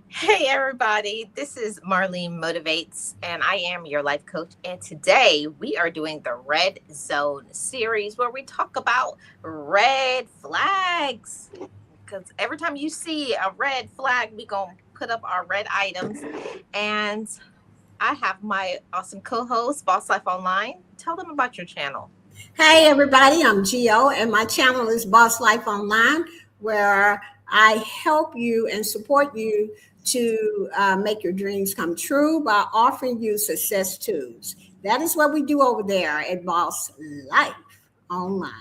Hey, everybody. This is Marlene Motivates, and I am your life coach. And today we are doing the Red Zone series where we talk about red flags. Because every time you see a red flag, we're going to put up our red items. And I have my awesome co host, Boss Life Online. Tell them about your channel. Hey everybody, I'm Gio and my channel is Boss Life Online where I help you and support you to make your dreams come true by offering you success tools. That is what we do over there at Boss Life Online.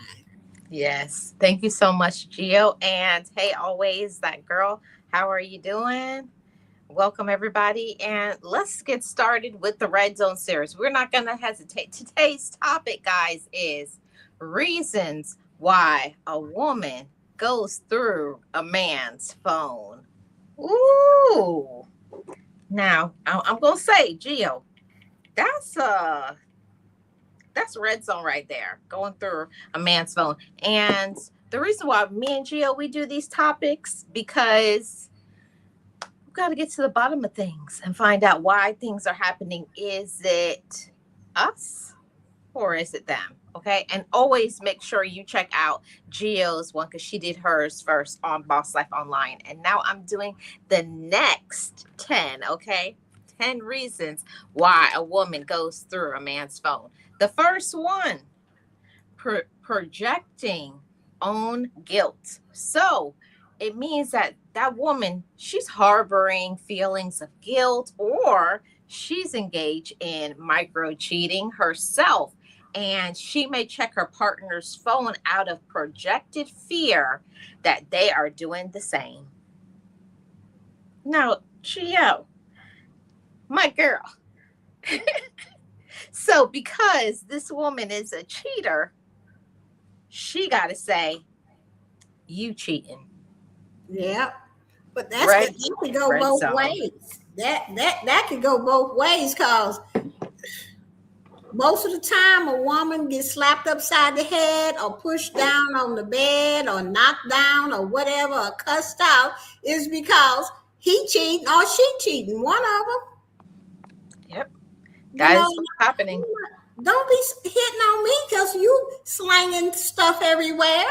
Yes. Thank you so much, Gio. And hey, always that girl. How are you doing? Welcome, everybody. And let's get started with the Red Zone series. We're not going to hesitate. Today's topic, guys, is reasons why a woman goes through a man's phone. Ooh. Now, I'm going to say, Gio, that's red zone right there, going through a man's phone. And the reason why me and Gio, we do these topics, because we've got to get to the bottom of things and find out why things are happening. Is it us or is it them? Okay. And always make sure you check out Gio's one, because she did hers first on Boss Life Online. And now I'm doing the next 10. Okay. 10 reasons why a woman goes through a man's phone. The first one, projecting own guilt. So it means that woman, she's harboring feelings of guilt, or she's engaged in micro cheating herself. And she may check her partner's phone out of projected fear that they are doing the same. Now, Gio, my girl. So because this woman is a cheater, she got to say, you cheating. Yeah, but that could go both ways. That could go both ways, because most of the time a woman gets slapped upside the head or pushed down on the bed or knocked down or whatever, or cussed out, is because he cheating or she cheating, one of them. Yep. That is what's happening. Don't be hitting on me because you slanging stuff everywhere.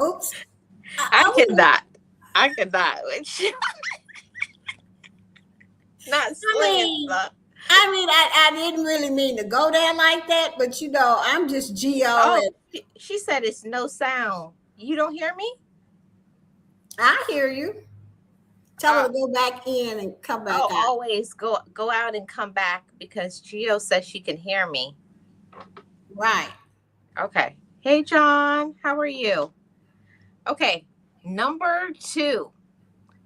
Oops. I cannot. Not slinging stuff. I didn't really mean to go there like that, but I'm just Gio. Oh, she said it's no sound. You don't hear me? I hear you. Tell her to go back in and come back out. Always go out and come back, because Gio says she can hear me. Right. Okay. Hey, John. How are you? Okay. Number 2,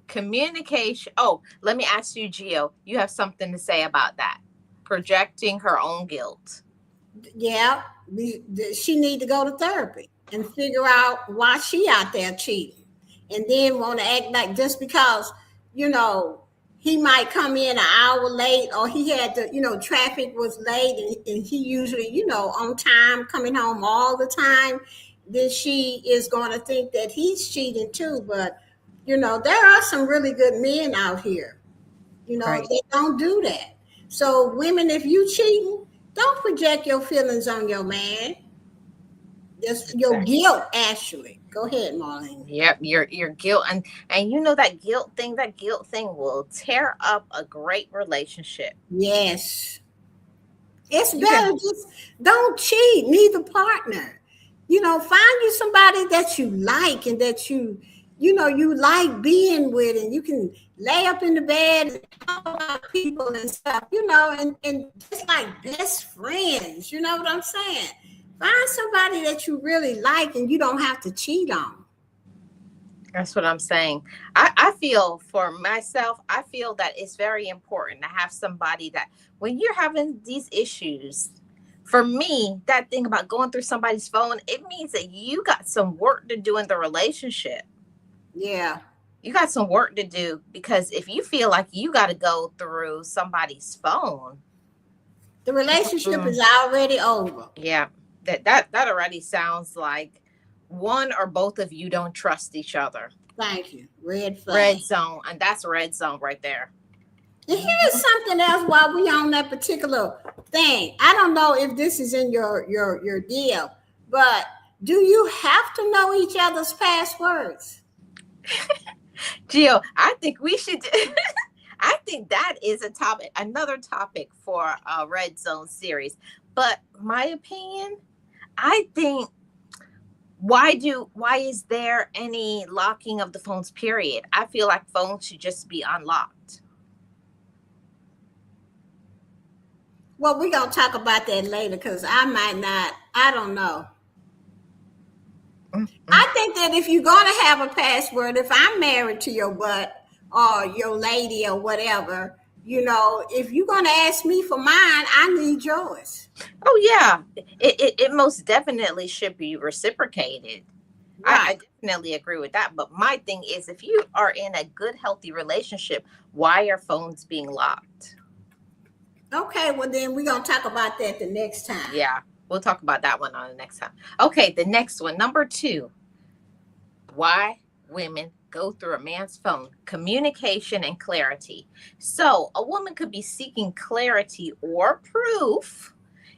communication. Oh, let me ask you, Gio. You have something to say about that? Projecting her own guilt. Yeah. She need to go to therapy and figure out why she out there cheating. And then want to act like just because, he might come in an hour late, or he had to, traffic was late, and he usually, on time, coming home all the time, then she is going to think that he's cheating too. But, there are some really good men out here. Right. They don't do that. So women, if you cheating, don't project your feelings on your man. Just your guilt, actually. Go ahead, Marlene. Yep, your guilt, and that guilt thing will tear up a great relationship. Yes. It's better just don't cheat, neither partner. Find you somebody that you like and that you like being with, and you can lay up in the bed and talk about people and stuff, and just like best friends, you know what I'm saying? Find somebody that you really like and you don't have to cheat on. That's what I'm saying. I feel for myself, I feel that it's very important to have somebody that when you're having these issues, for me, that thing about going through somebody's phone, it means that you got some work to do in the relationship. Yeah. You got some work to do, because if you feel like you got to go through somebody's phone, the relationship is already over. Yeah. That already sounds like one or both of you don't trust each other. Thank you. Red flag. Red zone, and that's a red zone right there. And here's something else while we on that particular thing. I don't know if this is in your deal, but do you have to know each other's passwords? Gio, I think we should. I think that is another topic for a red zone series. But my opinion, I think why is there any locking of the phones, period? I feel like phones should just be unlocked. Well, we're going to talk about that later because I don't know. I think that if you're going to have a password, if I'm married to your butt or your lady or whatever, if you're going to ask me for mine, I need yours. Oh, yeah. It most definitely should be reciprocated. Right. I definitely agree with that. But my thing is, if you are in a good, healthy relationship, why are phones being locked? Okay, well, then we're going to talk about that the next time. Yeah, we'll talk about that one on the next time. Okay, the next one, number 2. Why women go through a man's phone: communication and clarity. So a woman could be seeking clarity or proof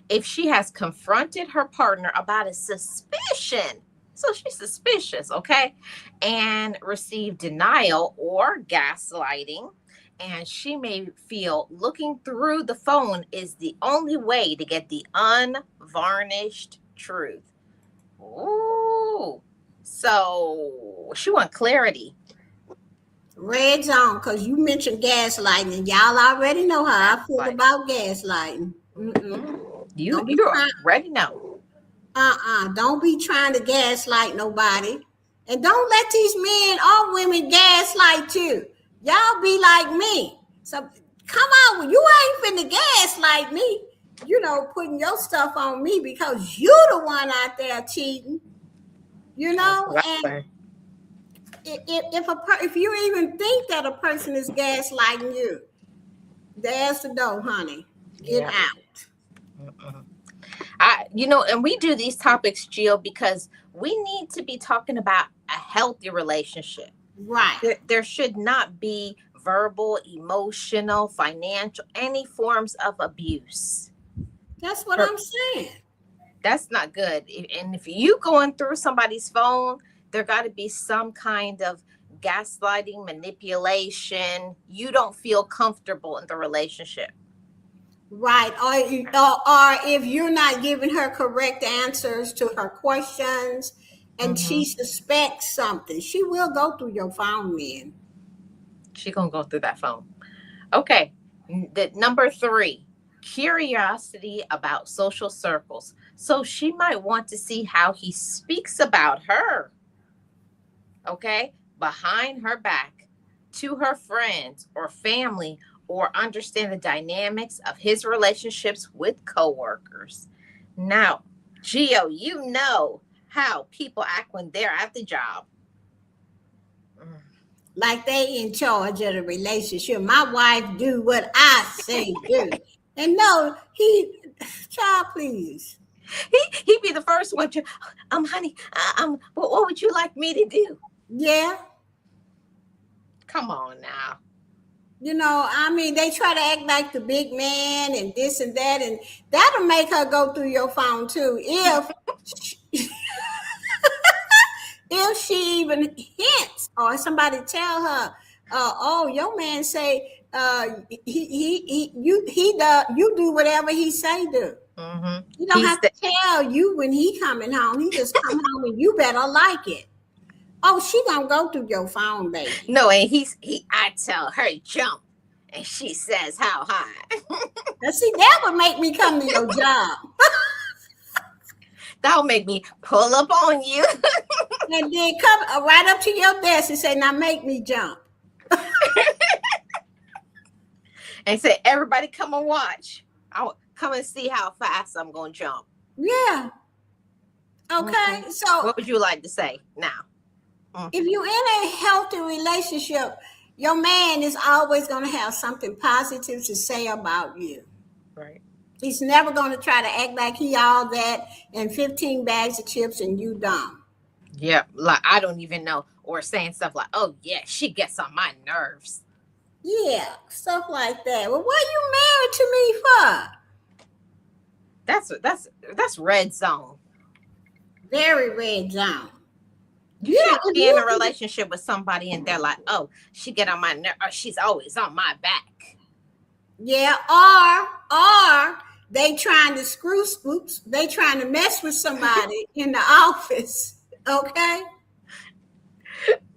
if she has confronted her partner about a suspicion. So she's suspicious, okay? And received denial or gaslighting. And she may feel looking through the phone is the only way to get the unvarnished truth. Ooh. So she wants clarity. Red zone, because you mentioned gaslighting, and y'all already know how I feel about gaslighting. You already know. Don't be trying to gaslight nobody. And don't let these men or women gaslight you. Y'all be like me. So come on, you ain't finna gaslight me. Putting your stuff on me because you the one out there cheating. And if you even think that a person is gaslighting you, there's the door, honey. Get out. And we do these topics, Jill, because we need to be talking about a healthy relationship. Right. There should not be verbal, emotional, financial, any forms of abuse. That's what I'm saying. That's not good. And if you going through somebody's phone, there got to be some kind of gaslighting, manipulation. You don't feel comfortable in the relationship. Right. Or if you're not giving her correct answers to her questions and she suspects something, she will go through your phone, man. She going to go through that phone. Okay. The number 3, curiosity about social circles. So she might want to see how he speaks about her. Okay. Behind her back, to her friends or family, or understand the dynamics of his relationships with coworkers. Now, Gio, you know how people act when they're at the job. Like they in charge of the relationship. My wife do what I say do. And no, child, please. He be the first one to, honey, what would you like me to do? Yeah. Come on now. They try to act like the big man and this and that, and that'll make her go through your phone too. If she even hints or somebody tell her, your man say, you do whatever he say do. Mm-hmm. You don't have to tell you when he coming home. He just come home and you better like it. Oh, she gonna go through your phone, baby. No, and I tell her jump, and she says how high. Now, see, that would make me come to your job. That'll make me pull up on you. And then come right up to your desk and say, now make me jump. And say, everybody come and watch. I'll come and see how fast I'm gonna jump. Yeah. Okay. So what would you like to say now? If you're in a healthy relationship, your man is always going to have something positive to say about you. Right. He's never going to try to act like he all that and 15 bags of chips and you dumb. Yeah, like I don't even know, or saying stuff like, "Oh yeah, she gets on my nerves." Yeah, stuff like that. Well, what you married to me for? That's red zone. Very red zone. You shouldn't be in a relationship with somebody and they're like, "Oh, she get on my nerve, or she's always on my back." Yeah, or they trying to screw spooks. They trying to mess with somebody in the office. Okay.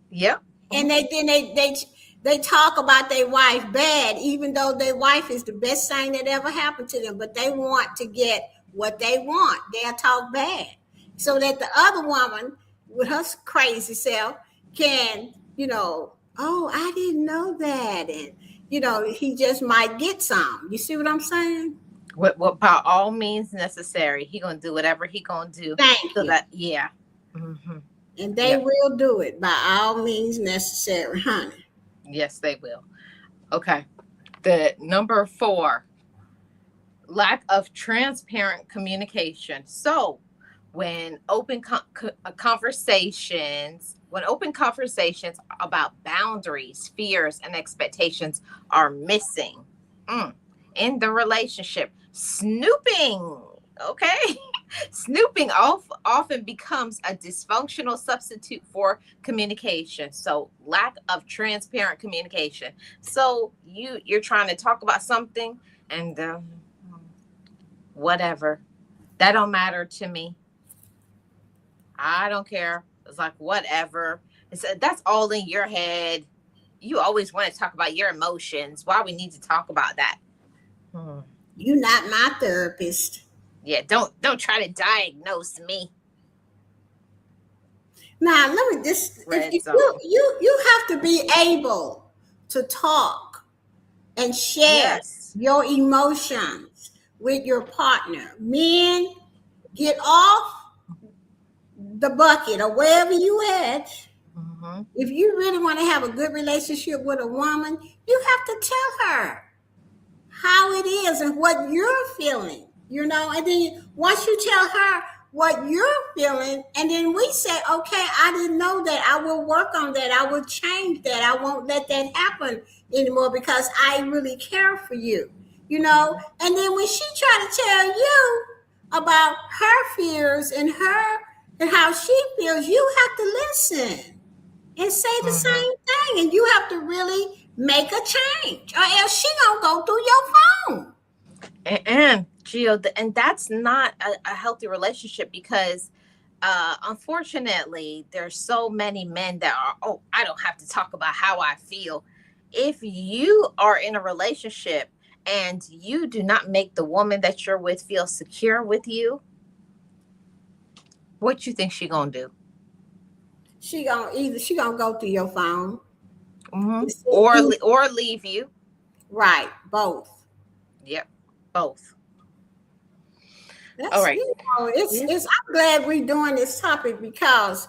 Yep. And they talk about their wife bad, even though their wife is the best thing that ever happened to them. But they want to get what they want. They'll talk bad, so that the other woman with her crazy self can, oh, I didn't know that, and he just might get some. You see what I'm saying? What by all means necessary, he gonna do whatever he gonna do. Thank you. Yeah. Mm-hmm. And they will do it by all means necessary, honey. Yes, they will. Okay. The number 4, lack of transparent communication. So when open conversations about boundaries, fears, and expectations are missing in the relationship, snooping, okay? Snooping often becomes a dysfunctional substitute for communication. So lack of transparent communication. So you're trying to talk about something and whatever. That don't matter to me. I don't care. It's like whatever. That's all in your head. You always want to talk about your emotions. Why we need to talk about that? You're not my therapist. Yeah, don't try to diagnose me. Now, let me just you have to be able to talk and share your emotions with your partner. Men, get off the bucket or wherever you at. Mm-hmm. If you really want to have a good relationship with a woman, you have to tell her how it is and what you're feeling. And then once you tell her what you're feeling, and then we say, okay, I didn't know that. I will work on that. I will change that. I won't let that happen anymore because I really care for you, And then when she try to tell you about her fears and how she feels, you have to listen and say the same thing. And you have to really make a change, or else she gonna go through your phone. And Gio, and that's not a healthy relationship because unfortunately there's so many men that are, I don't have to talk about how I feel. If you are in a relationship and you do not make the woman that you're with feel secure with you, what you think she gonna do? She gonna go through your phone, or leave you. Right, both. Yep. Both. All right. I'm glad we're doing this topic because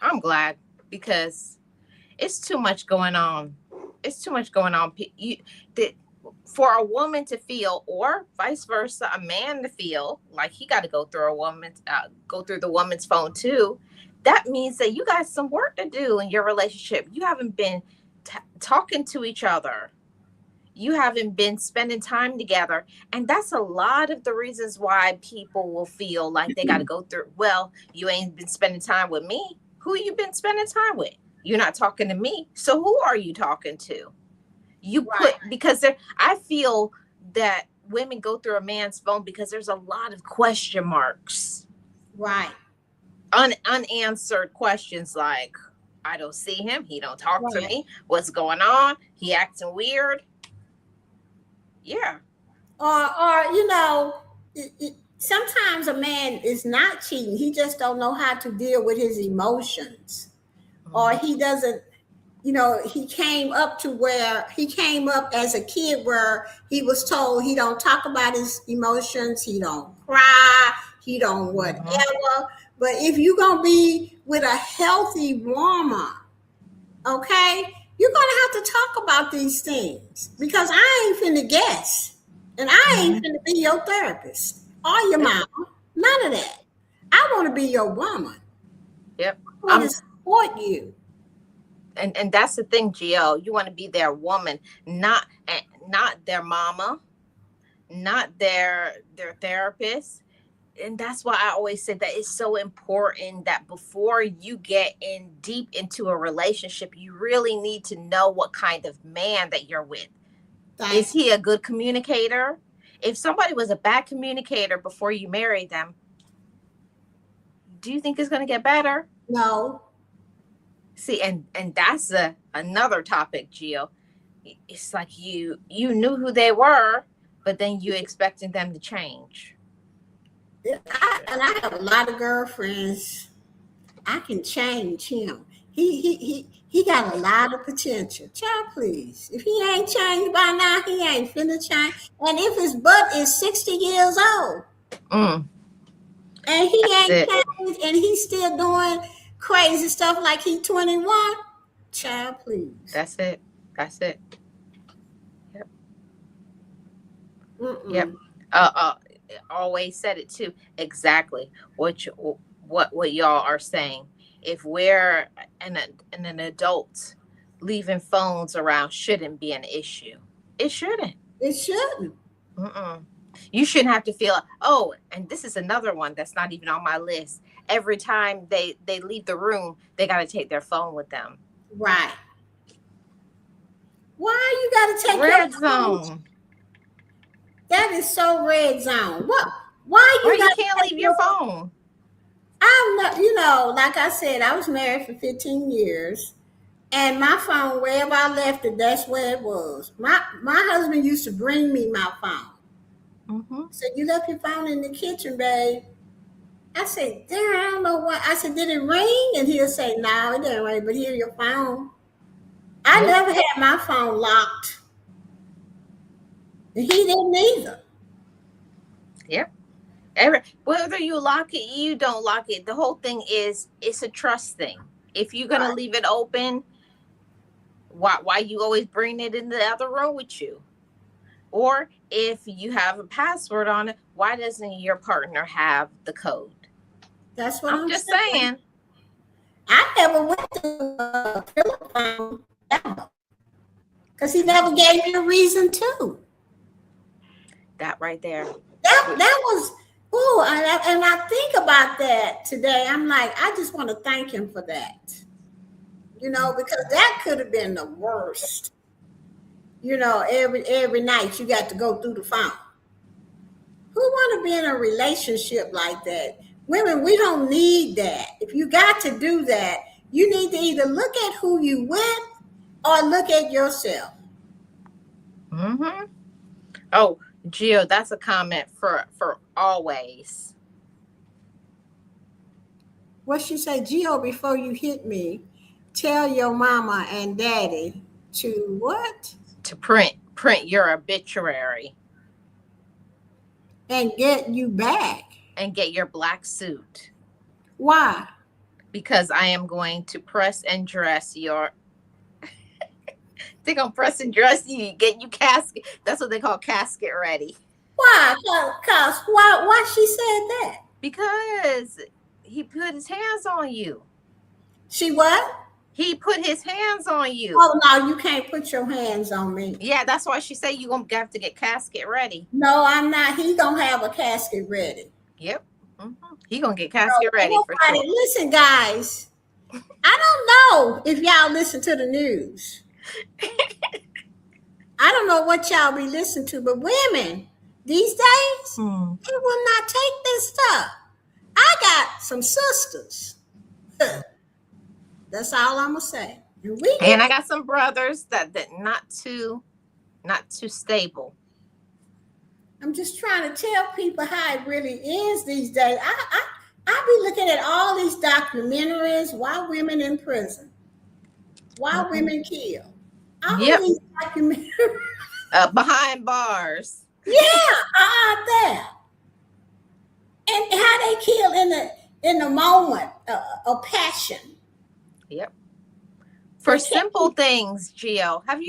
I'm glad because it's too much going on. It's too much going on. For a woman to feel, or vice versa, a man to feel like he got to go through the woman's phone too. That means that you got some work to do in your relationship. You haven't been talking to each other. You haven't been spending time together. And that's a lot of the reasons why people will feel like they got to go through. Well, you ain't been spending time with me. Who you been spending time with? You're not talking to me. So who are you talking to? Because I feel that women go through a man's phone because there's a lot of question marks. Right. Unanswered questions like, I don't see him. He don't talk to me. What's going on? He acting weird. Yeah. Or sometimes a man is not cheating. He just don't know how to deal with his emotions. Or he doesn't, he came up as a kid where he was told he don't talk about his emotions. He don't cry. He don't whatever. But if you're going to be with a healthy woman, okay, you're going to have to talk about these things because I ain't finna guess. And I ain't Mhm. gonna be your therapist or your mama. None of that. I want to be your woman. Yep. I want to support you. And that's the thing, Gio. You want to be their woman, not their mama, not their therapist. And that's why I always say that it's so important that before you get in deep into a relationship, you really need to know what kind of man that you're with. Is he a good communicator? If somebody was a bad communicator before you married them, do you think it's going to get better? No. See, and that's another topic, Gio. It's like you knew who they were, but then you expected them to change. I have a lot of girlfriends. I can change him. He got a lot of potential. Child, please. If he ain't changed by now, he ain't finna change. And if his butt is 60 years old, Mm, and he that's ain't it. changed, and he's still doing crazy stuff like he 21, child, please. That's it. That's it. Yep. Mm-mm. Yep. Always said it too. Exactly what y'all are saying. If we're an adult, leaving phones around shouldn't be an issue. It shouldn't. It shouldn't. Mm-mm. You shouldn't have to feel. Oh, and this is another one that's not even on my list. Every time they leave the room, they got to take their phone with them. Right. Why you got to take Red your phone? zone. That is so red zone. What? Why Or you you got can't leave your phone. I'm not, like I said, I was married for 15 years, and my phone, wherever I left it, that's where it was. My husband used to bring me my phone. Mm-hmm. So you left your phone in the kitchen, babe. I said, damn, I don't know what. I said, did it ring? And he'll say, no, it didn't ring, but here's your phone. I Yep. never had my phone locked. And he didn't either. Yep. Whether you lock it, you don't lock it. The whole thing is it's a trust thing. If you're gonna leave it open, why you always bring it in the other room with you? Or if you have a password on it, why doesn't your partner have the code? That's what I'm just saying. saying. I never went to Philip phone ever. Because he never gave me a reason to. That right there. That was, and I think about that today. I'm like, I just want to thank him for that. Because that could have been the worst. Every night you got to go through the phone. Who want to be in a relationship like that? Women, we don't need that. If you got to do that, you need to either look at who you with or look at yourself. Mm-hmm. Oh, Gio, that's a comment for always. What she say, Gio, before you hit me, tell your mama and daddy to what? To print your obituary. And get you back. And get your black suit. Why? Because I am going to press and dress your they're gonna press and dress you, get you casket. That's what they call casket ready. Why? Cause why she said that? Because he put his hands on you. She what? He put his hands on you. Oh no, you can't put your hands on me. Yeah, that's why she said you're gonna have to get casket ready. No, I'm not. He gonna have a casket ready. Yep. Mm-hmm. He gonna get casket ready for sure. Listen, guys. I don't know if y'all listen to the news. I don't know what y'all be listening to, but women these days, they will not take this stuff. I got some sisters. That's all I'm gonna say. And I got some brothers that not too stable. I'm just trying to tell people how it really is these days. I be looking at all these documentaries, why women in prison, why women kill. All these documentaries. Behind bars. Yeah, out there. And how they kill in the moment of passion. Yep. for simple things, Gio. Have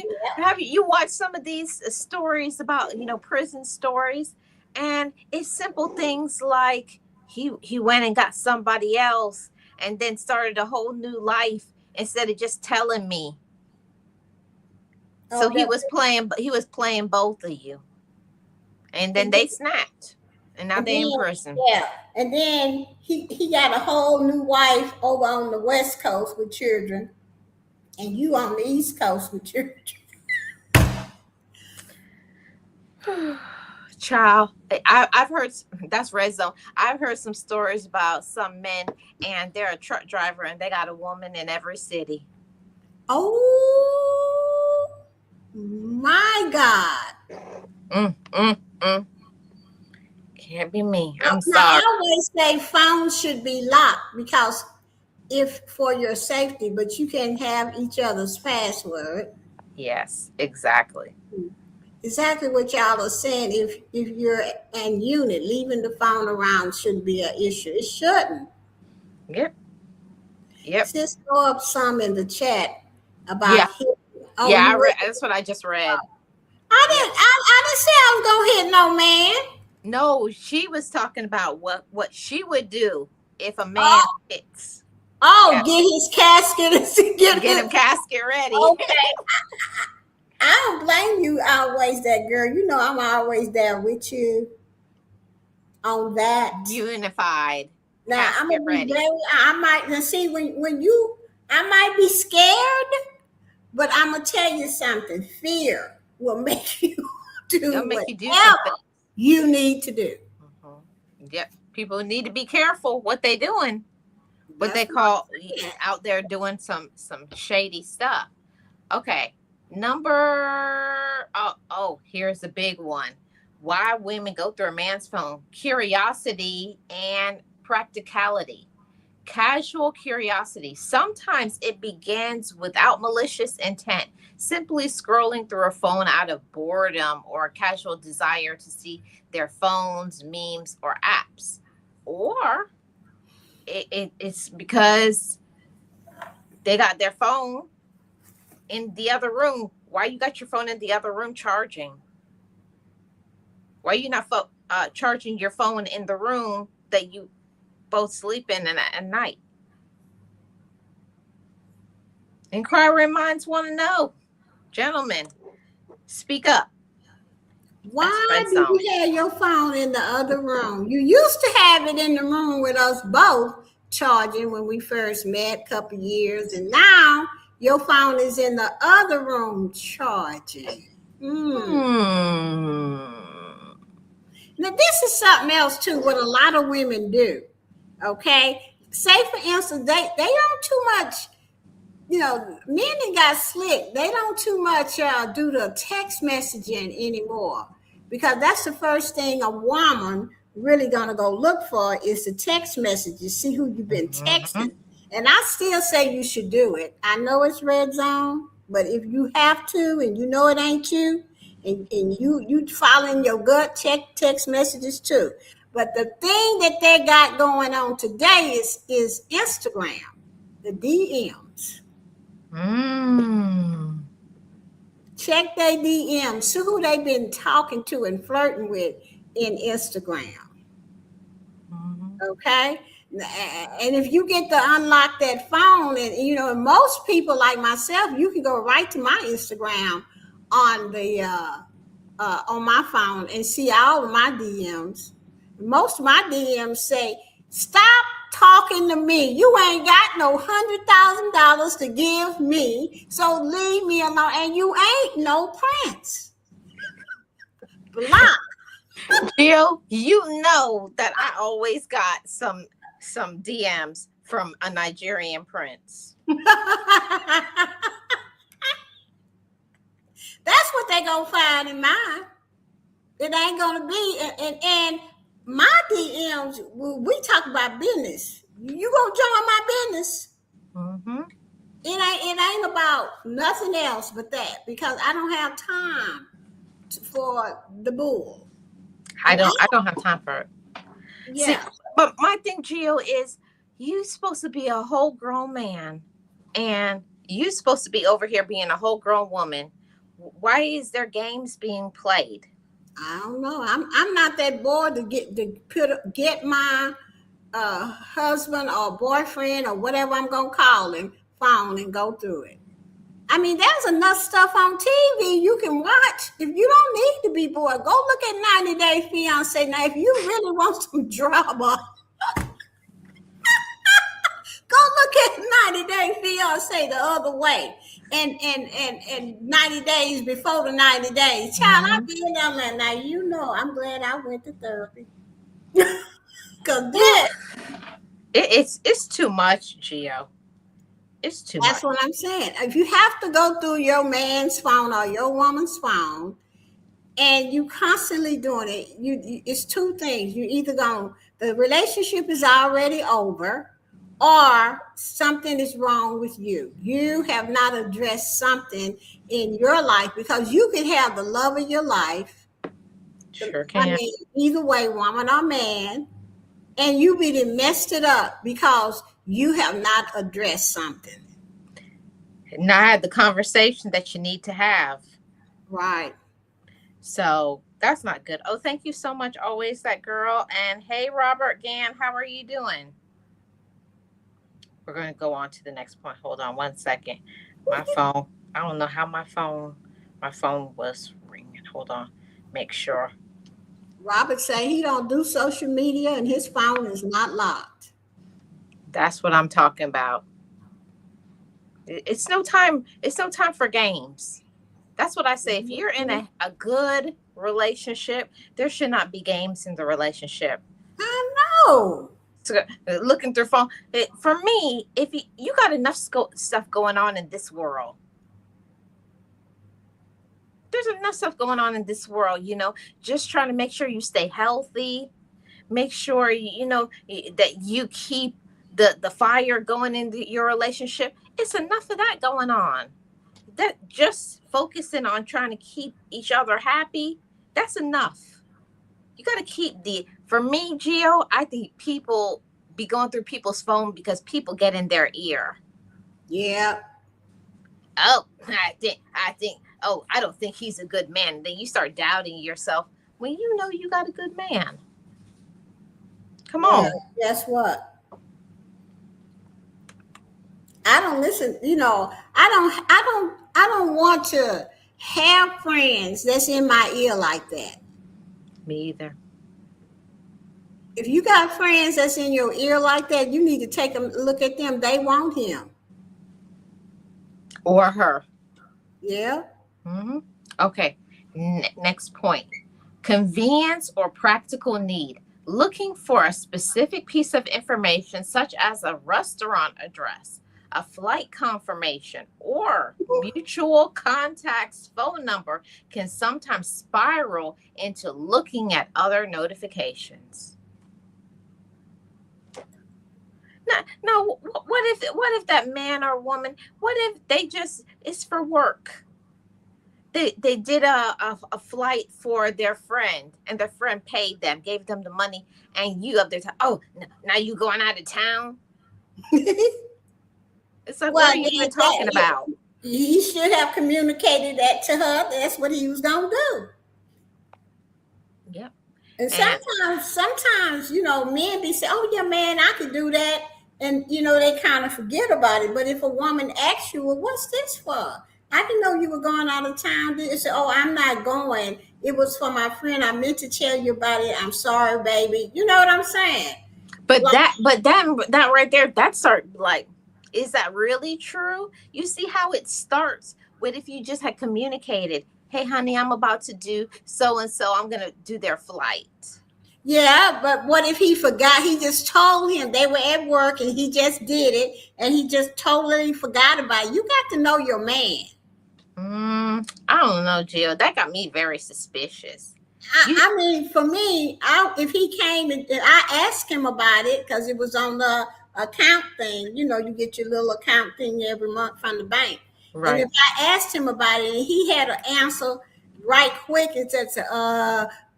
you watched some of these stories about, prison stories? And it's simple things like he went and got somebody else and then started a whole new life instead of just telling me. So he was playing both of you. And then they snapped. And now they're in prison. Yeah. And then he got a whole new wife over on the West Coast with children. And you on the East Coast with children. Child, I've heard, that's red zone. I've heard some stories about some men and they're a truck driver and they got a woman in every city. Oh my God. Can't be me. I'm Now, sorry. I always say phones should be locked because if for your safety, but you can have each other's password. Yes, exactly. Exactly what y'all are saying. If you're in unit, leaving the phone around shouldn't be an issue. It shouldn't. Yep. Just throw up some in the chat about that's what I just read. I didn't say I was gonna hit no man. No, she was talking about what she would do if a man hits. Get his casket. Get him casket ready. Okay. I don't blame you always, that girl. You know I'm always there with you on that. Unified. Now I'm gonna be ready. I might see when you. I might be scared, but I'm gonna tell you something. Fear will make you do whatever you need to do. Yep. People need to be careful what they're doing. What they call out there doing some shady stuff. Okay. Here's a big one. Why women go through a man's phone. Curiosity and practicality. Casual curiosity. Sometimes it begins without malicious intent, simply scrolling through a phone out of boredom or a casual desire to see their phones, memes, or apps. Or it's because they got their phone in the other room. Why you got your phone in the other room charging? Why you not charging your phone in the room that you both sleep in at night? Inquiring minds want to know. Gentlemen, speak up. Why do you have your phone in the other room? You used to have it in the room with us both charging when we first met a couple years, and now your phone is in the other room charging. Now this is something else too, what a lot of women do. Okay, say for instance, they don't too much, men that got slick, they don't too much do the text messaging anymore, because that's the first thing a woman really gonna go look for is the text messages, see who you've been texting. And I still say you should do it. I know it's red zone, but if you have to and you know it ain't you, and you following your gut, check text messages too. But the thing that they got going on today is Instagram, the DMs. Check their DMs, see who they've been talking to and flirting with in Instagram. Okay? And if you get to unlock that phone, and most people like myself, you can go right to my Instagram on the on my phone and see all of my DMs. Most of my DMs say, "Stop talking to me. You ain't got no $100,000 to give me, so leave me alone. And you ain't no prince." Block. Jill, you know that I always got some DMs from a Nigerian prince. That's what they gonna find in mine. It ain't gonna be, and my DMs. We talk about business. You gonna join my business? It ain't about nothing else but that, because I don't have time for the bull. I don't have time for it. Yeah. See, but my thing, Gio, is you supposed to be a whole grown man, and You supposed to be over here being a whole grown woman. Why is there games being played? I don't know. I'm not that bored to get my husband or boyfriend or whatever I'm gonna call him phone and go through it. I mean, there's enough stuff on TV you can watch. If you don't need to be bored, go look at 90 Day Fiance. Now, if you really want some drama, go look at 90 Day Fiance the other way. And 90 days before the 90 days. Child, Mhm. I be in there now. You know, I'm glad I went to therapy. Because this, It's too much, Gio. It's too that's much. what I'm saying. If you have to go through your man's phone or your woman's phone, and you constantly doing it, it's two things. You either going the relationship is already over, or something is wrong with you. You have not addressed something in your life, because you could have the love of your life. Sure I can. mean, either way, woman or man, and you be messed it up because you have not addressed something. Not had the conversation that you need to have. Right. So that's not good. Oh, thank you so much. Always that girl. And hey, Robert Gann, how are you doing? We're going to go on to the next point. Hold on one second. My phone. I don't know how my phone was ringing. Hold on. Make sure. Robert say he don't do social media and his phone is not locked. That's what I'm talking about. It's no time. It's no time for games. That's what I say. If you're in a good relationship, there should not be games in the relationship. I know. So, looking through phone. For me, if you got enough stuff going on in this world, there's enough stuff going on in this world, just trying to make sure you stay healthy, make sure, that you keep the fire going into your relationship. It's enough of that going on. That just focusing on trying to keep each other happy, that's enough. You got to keep for me, Gio, I think people be going through people's phone because people get in their ear. Yeah. Oh, I don't think he's a good man. And then you start doubting yourself when you know you got a good man. Come on. Guess what? I don't listen, I don't want to have friends that's in my ear like that. Me either. If you got friends that's in your ear like that, you need to take a look at them. They want him. Or her. Yeah. Mm-hmm. Okay. Next point. Convenience or practical need. Looking for a specific piece of information, such as a restaurant address, a flight confirmation, or mutual contact's phone number, can sometimes spiral into looking at other notifications. No, what if that man or woman, what if they just, it's for work? They did a flight for their friend, and their friend paid them, gave them the money, and you up there, now you going out of town? It's like, what are you even talking about? He should have communicated that to her. That's what he was gonna do. Yep. And sometimes, men be saying, "Oh yeah, man, I could do that," and they kind of forget about it. But if a woman asks you, "Well, what's this for?" I didn't know you were going out of town. They say, "Oh, I'm not going. It was for my friend. I meant to tell you about it. I'm sorry, baby." You know what I'm saying? But that right there, is that really true? You see how it starts with, if you just had communicated, "Hey, honey, I'm about to do so and so. I'm gonna do their flight." Yeah, but what if he forgot? He just told him they were at work and he just did it, and he just totally forgot about it. You got to know your man. I don't know, Jill. That got me very suspicious. I mean, for me, if he came and I asked him about it, because it was on the account thing. You get your little account thing every month from the bank. Right. And if I asked him about it and he had an answer right quick, it said,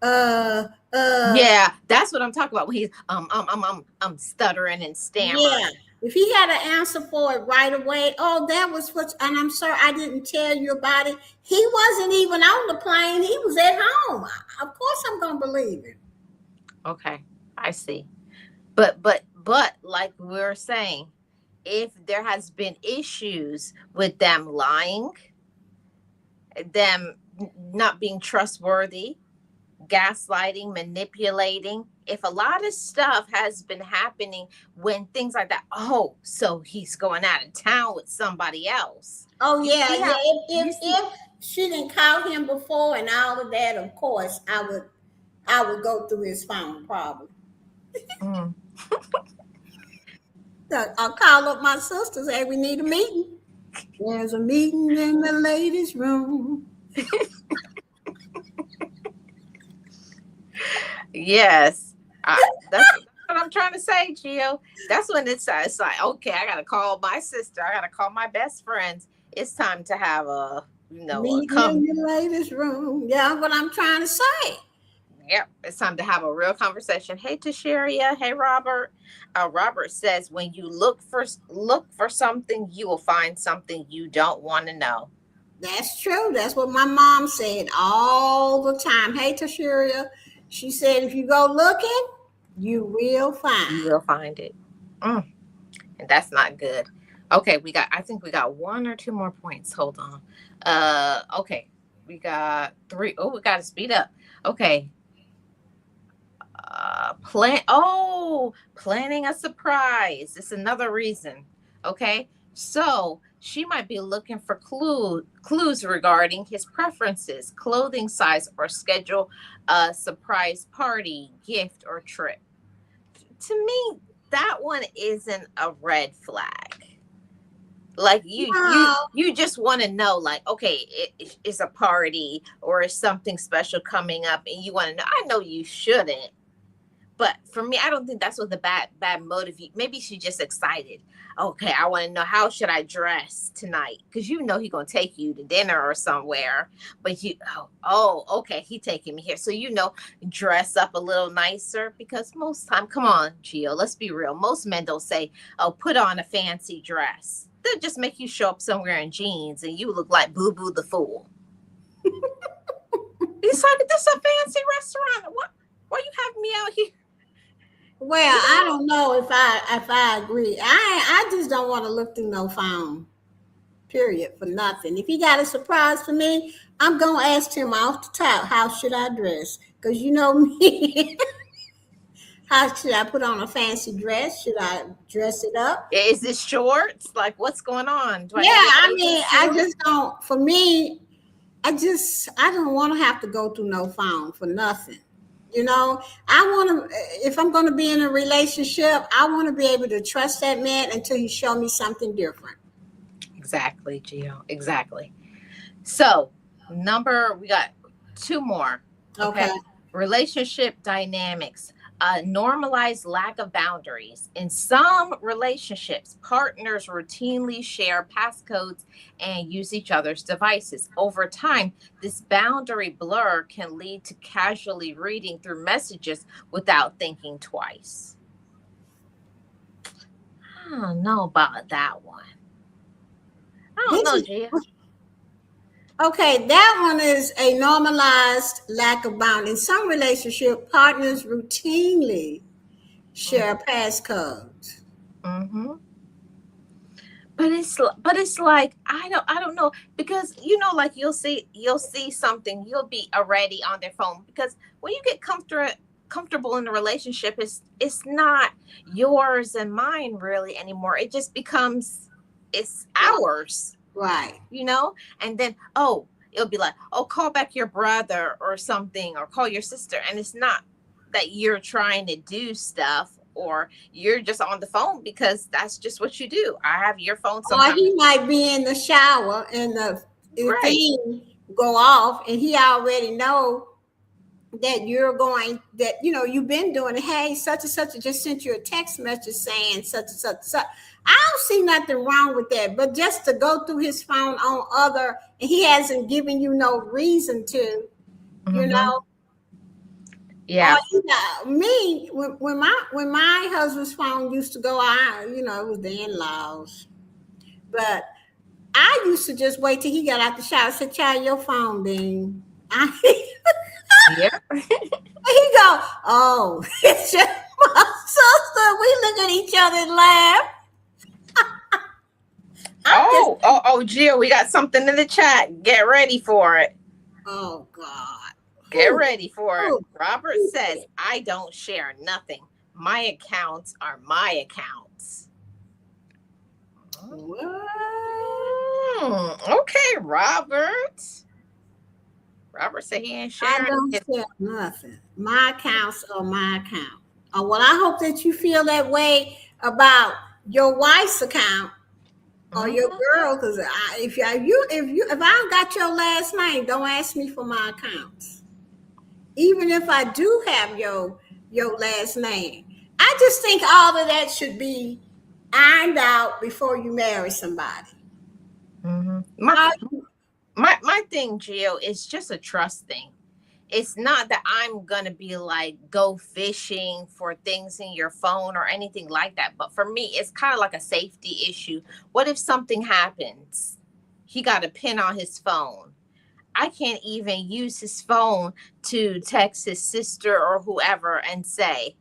yeah, that's what I'm talking about. When he's stuttering and stammering. If he had an answer for it right away, oh, that was what, and I'm sorry I didn't tell you about it. He wasn't even on the plane. He was at home. Of course I'm going to believe him. Okay, I see. But like we were saying, if there has been issues with them lying, them not being trustworthy, gaslighting, manipulating, if a lot of stuff has been happening when things like that, oh, so he's going out of town with somebody else. Oh yeah, If she didn't call him before and all of that, of course I would go through his phone probably. Mm. I'll call up my sisters. Hey, we need a meeting. There's a meeting in the ladies' room. Yes, that's what I'm trying to say, Gio. That's when it's like, okay, I gotta call my sister. I gotta call my best friends. It's time to have a meeting in the ladies' room. Yeah, what I'm trying to say. Yep, it's time to have a real conversation. Hey, Tasharia. Hey, Robert. Robert says, when you look for something, you will find something you don't want to know. That's true. That's what my mom said all the time. Hey, Tasharia. She said, if you go looking, you will find. You will find it. And that's not good. Okay, I think we got one or two more points. Hold on. Okay, we got 3. Oh, we got to speed up. Okay. Planning a surprise. It's another reason. Okay, so she might be looking for clues regarding his preferences, clothing size, or schedule a surprise party, gift, or trip. To me, that one isn't a red flag. Like you just want to know, like, okay, it's a party or is something special coming up, and you want to know. I know you shouldn't. But for me, I don't think that's what the bad motive. Maybe she's just excited. Okay, I want to know, how should I dress tonight? Because he's going to take you to dinner or somewhere. But okay, he taking me here. So dress up a little nicer, because most time, come on, Gio, let's be real. Most men don't say, oh, put on a fancy dress. They'll just make you show up somewhere in jeans and you look like Boo Boo the Fool. He's like, this is a fancy restaurant. Why you having me out here? Well, I don't know if I agree. I just don't want to look through no phone, period, for nothing. If he got a surprise for me, I'm going to ask him off the top, how should I dress? Because you know me. How should I put on a fancy dress? Should I dress it up? Is this shorts? Like, what's going on? I just don't, for me, I don't want to have to go through no phone for nothing. I want to, if I'm going to be in a relationship, I want to be able to trust that man until he show me something different. Exactly, Gio. Exactly. So, we got 2 more. Okay. Relationship dynamics. Normalized lack of boundaries. In some relationships, partners routinely share passcodes and use each other's devices. Over time, this boundary blur can lead to casually reading through messages without thinking twice. I don't know about that one. I don't know, Gia. Okay, that one is a normalized lack of boundaries. In some relationship, partners routinely share passcodes. Mm-hmm. But it's like, I don't know, because like you'll see something, you'll be already on their phone, because when you get comfortable in a relationship, it's not yours and mine really anymore. It just becomes, it's ours. Right. And then, it'll be like, call back your brother or something, or call your sister. And it's not that you're trying to do stuff, or you're just on the phone because that's just what you do. I have your phone sometimes. Or he might be in the shower and the thing go off, and he already know that you've been doing it. Hey, such and such just sent you a text message saying such and such. I don't see nothing wrong with that, but just to go through his phone on and he hasn't given you no reason to, Mm-hmm. Yeah. Me, when my husband's phone used to go out, it was the in-laws. But I used to just wait till he got out the shower. I said, "Child, your phone ding." Yeah. He go, "Oh, it's just my sister." We look at each other and laugh. Oh, Jill, we got something in the chat. Get ready for it. Oh God. Get Ooh, ready for it. ooh. Robert says, I don't share nothing. My accounts are my accounts. What? Okay, Robert. Robert said he ain't I sharing. don't share nothing. My accounts are my account. Well, I hope that you feel that way about your wife's account or your girl. Because if I got your last name, don't ask me for my accounts. Even if I do have your last name, I just think all of that should be ironed out before you marry somebody. My thing, Gio, is just a trust thing. It's not that I'm gonna be like go fishing for things in your phone or anything like that. But for me, it's kind of like a safety issue. What if something happens? He got a pin on his phone. I can't even use his phone to text his sister or whoever and say,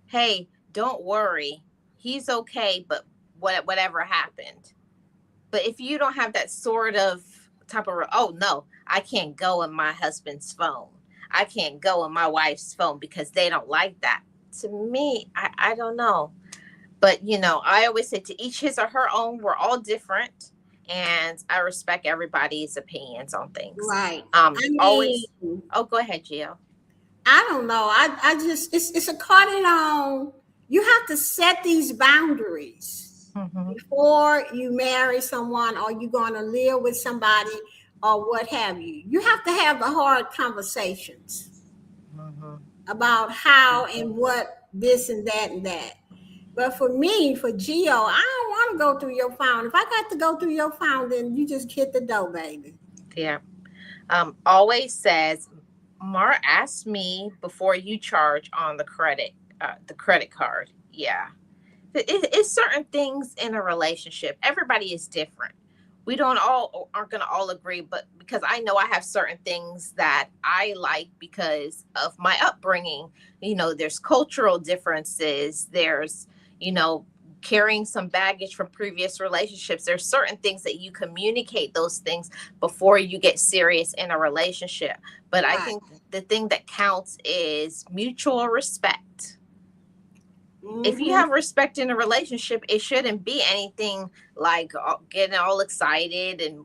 "Hey, don't worry, he's okay." But whatever happened. But if you don't have that sort of type of, oh no, I can't go in my husband's phone. I can't go in my wife's phone because they don't like that. To me, I don't know. But, I always say to each his or her own, we're all different. And I respect everybody's opinions on things. Right. Always. Oh, go ahead, Gio. I don't know. I just, it's a cutting on. You have to set these boundaries before you marry someone or you're going to live with somebody or what have you. You have to have the hard conversations about how and what this and that and that. But for me, for Gio, I don't want to go through your phone. If I got to go through your phone, then you just hit the door, baby. Yeah. Always says, Mar, ask me before you charge on the credit card. Yeah. It's certain things in a relationship. Everybody is different. We aren't going to all agree, but because I know I have certain things that I like because of my upbringing. There's cultural differences. There's, carrying some baggage from previous relationships. There's certain things that you communicate those things before you get serious in a relationship. But right. I think the thing that counts is mutual respect. If you have respect in a relationship, it shouldn't be anything like getting all excited and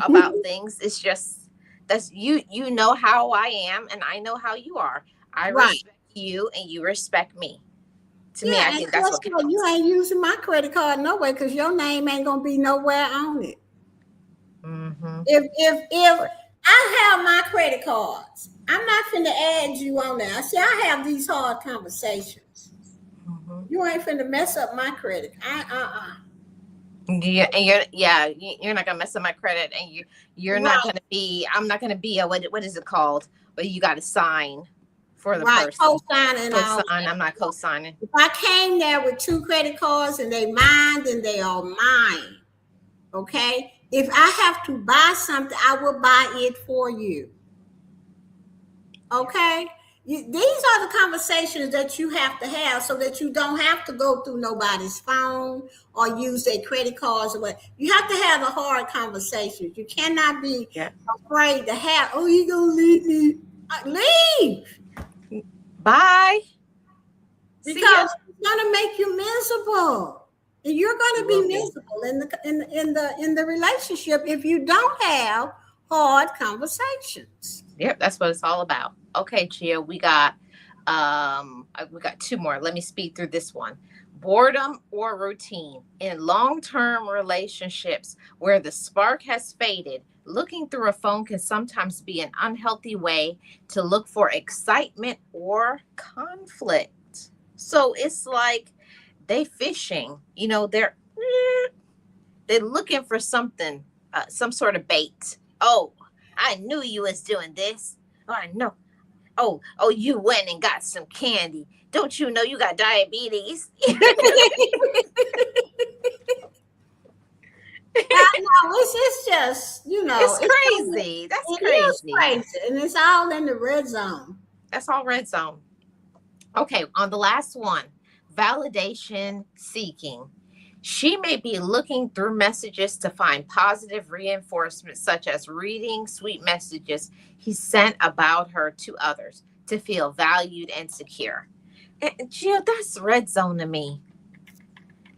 about things. It's just that's you know how I am and I know how you are. I respect you and you respect me. To me, I think that's what counts. You ain't using my credit card no way because your name ain't gonna be nowhere on it. If I have my credit cards, I'm not finna add you on there. I have these hard conversations. You ain't finna mess up my credit. Yeah, and you're not gonna mess up my credit, and you're not gonna be. I'm not gonna be a what is it called? But you got to sign for the person. Co-signing. I'm not co-signing. If I came there with 2 credit cards and they mine, then they are mine. Okay. If I have to buy something, I will buy it for you. Okay. These are the conversations that you have to have so that you don't have to go through nobody's phone or use their credit cards or what. You have to have the hard conversations. You cannot be afraid to have, oh, you gonna leave me. Leave. Bye. Because it's gonna make you miserable. And you're gonna be miserable in the relationship if you don't have hard conversations. Yep, that's what it's all about. Okay, Gio, we got 2 more. Let me speed through this one. Boredom or routine. In long-term relationships where the spark has faded, looking through a phone can sometimes be an unhealthy way to look for excitement or conflict. So it's like they fishing, they're looking for something, some sort of bait. Oh, I knew you was doing this. Oh, I know. oh, you went and got some candy. Don't you know you got diabetes? I know it's just It's it's crazy. That's it is crazy. crazy, and it's all in the red zone. That's all red zone. Okay, on the last one, validation seeking. She may be looking through messages to find positive reinforcement, such as reading sweet messages he sent about her to others to feel valued and secure. And Jill, that's red zone to me.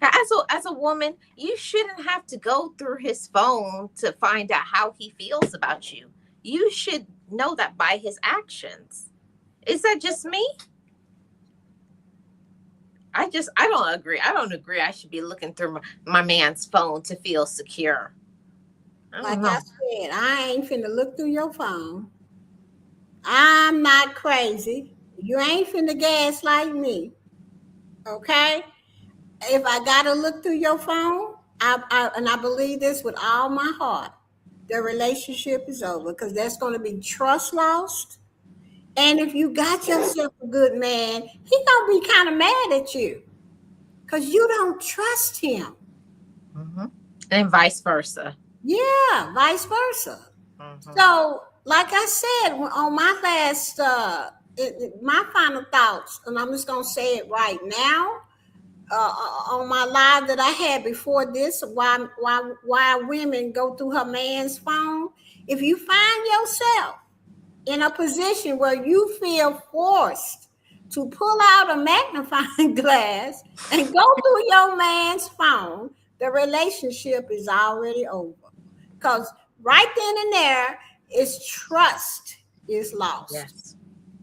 As a woman, you shouldn't have to go through his phone to find out how he feels about you. You should know that by his actions. Is that just me? I don't agree. I don't agree. I should be looking through my man's phone to feel secure. I Like don't know. I said, I ain't finna look through your phone. I'm not crazy. You ain't finna gaslight me. Okay? If I gotta look through your phone, and I believe this with all my heart, the relationship is over because there's going to be trust lost. And if you got yourself a good man, he gonna be kind of mad at you because you don't trust him. Mm-hmm. And vice versa. Yeah, vice versa. Mm-hmm. So, like I said on my last, my final thoughts, and I'm just gonna say it right now. On my live that I had before this, why women go through her man's phone. If you find yourself in a position where you feel forced to pull out a magnifying glass and go through your man's phone, the relationship is already over. Because right then and there is trust is lost. Yes.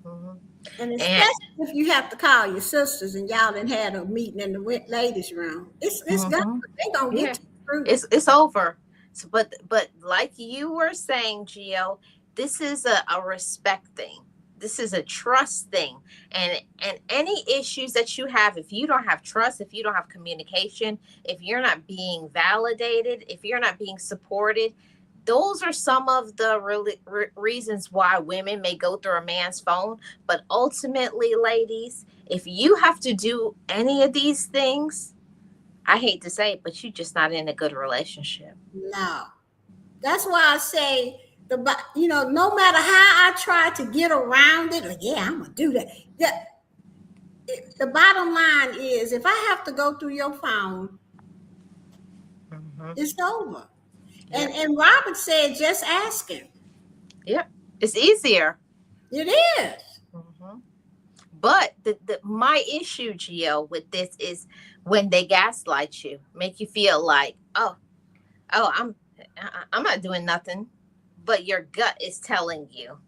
Mm-hmm. And especially if you have to call your sisters and y'all done had a meeting in the ladies' room, it's Mm-hmm. they gonna get to the truth. It's over. So, but like you were saying, Gio, this is a respect thing. This is a trust thing. And any issues that you have, if you don't have trust, if you don't have communication, if you're not being validated, if you're not being supported, those are some of the reasons why women may go through a man's phone. But ultimately, ladies, if you have to do any of these things, I hate to say it, but you're just not in a good relationship. No. That's why I say no matter how I try to get around it, or I'm gonna do that. The bottom line is if I have to go through your phone, Mm-hmm. it's over. Yep. And Robert said, just ask him. Yep, it's easier. It is. Mm-hmm. But my issue, Gio, with this is when they gaslight you, make you feel like, oh, I'm not doing nothing, but your gut is telling you.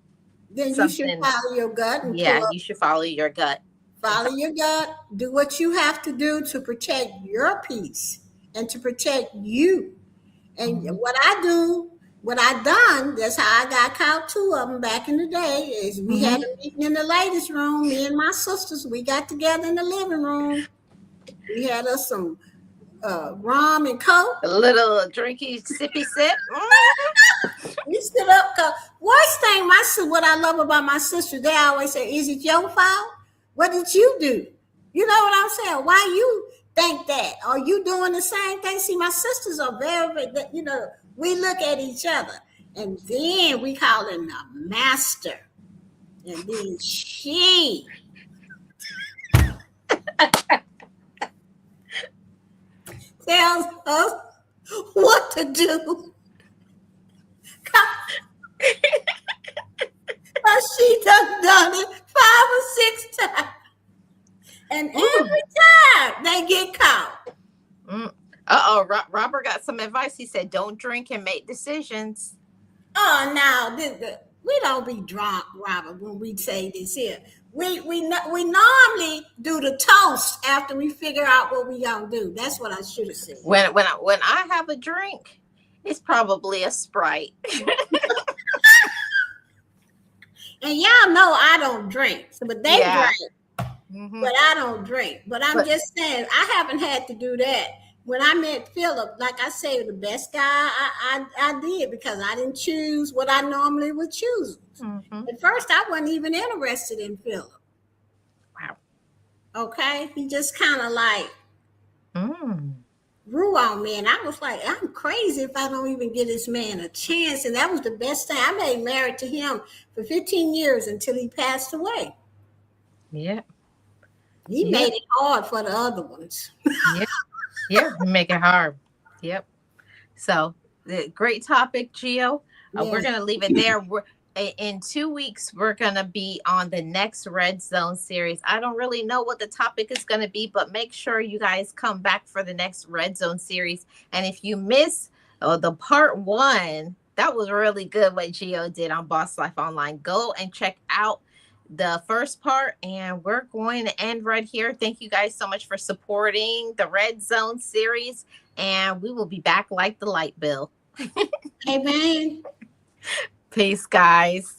Then you should follow your gut. You should follow your gut. Follow your gut. Do what you have to do to protect your peace and to protect you. And mm-hmm. what I done, that's how I got caught 2 of them back in the day, is we mm-hmm. had a meeting in the ladies' room. Me and my sisters, we got together in the living room. We had us some rum and coke. A little drinky, sippy sip. We stood up. Cause worst thing, what I love about my sisters, they always say, is it your fault? What did you do? You know what I'm saying? Why you think that? Are you doing the same thing? See, my sisters are very, we look at each other and then we call him the master. And then she tells us what to do. But she done it 5 or 6 times. And every time they get caught. Robert got some advice. He said, don't drink and make decisions. Oh, no. We don't be drunk, Robert, when we say this here. We normally do the toast after we figure out what we gonna do. That's what I should have said. When I have a drink, it's probably a Sprite. And y'all know I don't drink, but they drink. Mm-hmm. But I don't drink. But I'm just saying, I haven't had to do that. When I met Philip, like I say, the best guy I did because I didn't choose what I normally would choose. Mm-hmm. At first, I wasn't even interested in Philip. Wow. Okay, he just kind of like Mm. grew on me, and I was like, I'm crazy if I don't even give this man a chance. And that was the best thing. I made married to him for 15 years until he passed away. Yeah. He Yeah. made it hard for the other ones. Yeah. Yeah. Make it hard. Yep. So, great topic, Gio. We're Yes. going to leave it there. In 2 weeks, we're going to be on the next Red Zone series. I don't really know what the topic is going to be, but make sure you guys come back for the next Red Zone series. And if you miss the part 1, that was really good what Gio did on Boss Life Online. Go and check out the first part, and we're going to end right here. Thank you guys so much for supporting the Red Zone series, and we will be back like the light bill. Amen. Peace, guys.